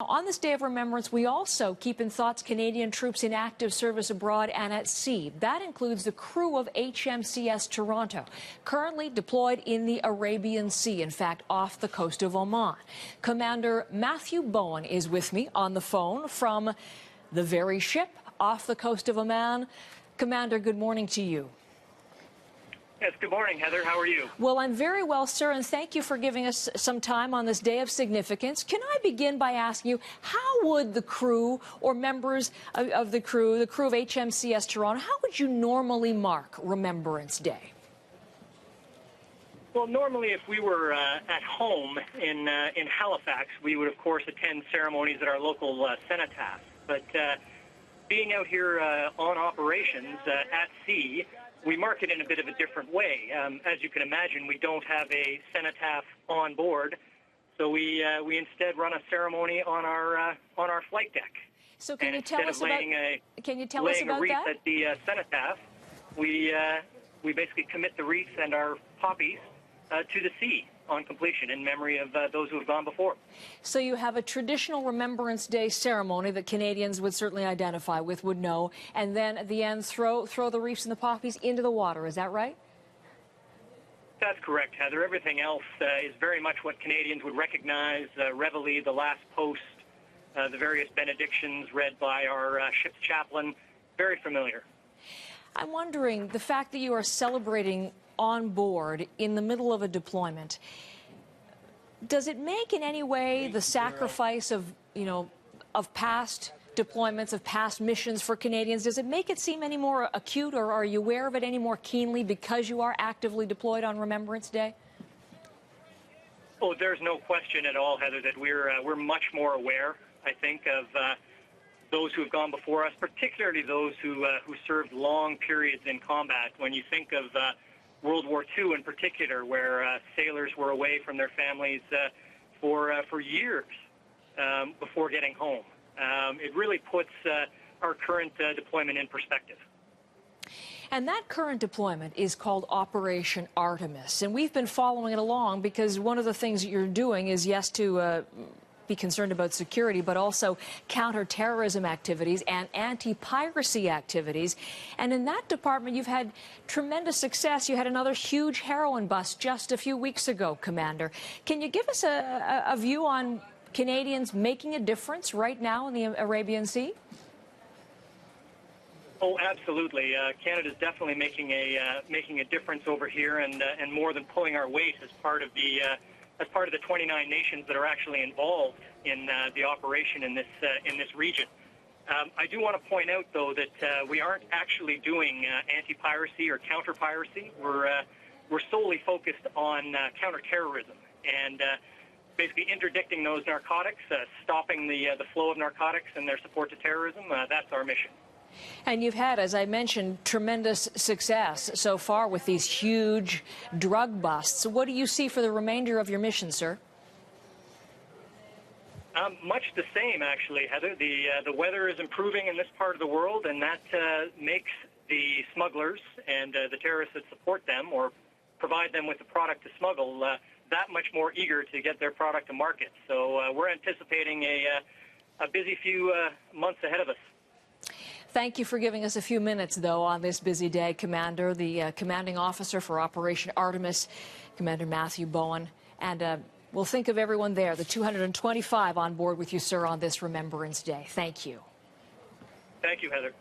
On this day of remembrance, we also keep in thoughts Canadian troops in active service abroad and at sea. That includes the crew of HMCS Toronto, currently deployed in the Arabian Sea, in fact, off the coast of Oman. Commander Matthew Bowen is with me on the phone from the very ship off the coast of Oman. Commander, good morning to you. Yes, good morning, Heather. How are you? Well, I'm very well, sir, and thank you for giving us some time on this day of significance. Can I begin by asking you, how would the crew or members of the crew of HMCS Toronto, how would you normally mark Remembrance Day? Well, normally if we were at home in Halifax, we would, of course, attend ceremonies at our local cenotaph. But being out here on operations at sea, we mark it in a bit of a different way. As you can imagine, we don't have a cenotaph on board, so we instead run a ceremony on our flight deck. So can you tell us about a wreath that? At the cenotaph, we basically commit the wreath and our poppies to the sea on completion in memory of those who have gone before. So you have a traditional Remembrance Day ceremony that Canadians would certainly identify with, would know, and then at the end throw the wreaths and the poppies into the water. Is that right? That's correct, Heather. Everything else is very much what Canadians would recognize: Reveille, the last post, the various benedictions read by our ship's chaplain. Very familiar. I'm wondering, the fact that you are celebrating on board in the middle of a deployment, does it make in any way the sacrifice of past deployments, of past missions for Canadians, does it make it seem any more acute, or are you aware of it any more keenly because you are actively deployed on Remembrance Day? Oh, there's no question at all, Heather, that we're much more aware, I think, of those who have gone before us, particularly those who served long periods in combat. When you think of World War II in particular, where sailors were away from their families for years before getting home. It really puts our current deployment in perspective. And that current deployment is called Operation Artemis, and we've been following it along because one of the things that you're doing is, yes, to be concerned about security, but also counterterrorism activities and anti-piracy activities. And in that department, you've had tremendous success. You had another huge heroin bust just a few weeks ago, Commander. Can you give us a view on Canadians making a difference right now in the Arabian Sea? Oh, absolutely. Canada's definitely making a difference over here, and more than pulling our weight as part of the 29 nations that are actually involved in the operation in this region. I do want to point out, though, that we aren't actually doing anti-piracy or counter-piracy. We're solely focused on counter-terrorism and basically interdicting those narcotics, stopping the flow of narcotics and their support to terrorism. That's our mission. And you've had, as I mentioned, tremendous success so far with these huge drug busts. What do you see for the remainder of your mission, sir? Much the same, actually, Heather. The weather is improving in this part of the world, and that makes the smugglers and the terrorists that support them or provide them with the product to smuggle that much more eager to get their product to market. So we're anticipating a busy few months ahead of us. Thank you for giving us a few minutes, though, on this busy day, Commander. The commanding officer for Operation Artemis, Commander Matthew Bowen. And we'll think of everyone there, the 225 on board with you, sir, on this Remembrance Day. Thank you. Thank you, Heather.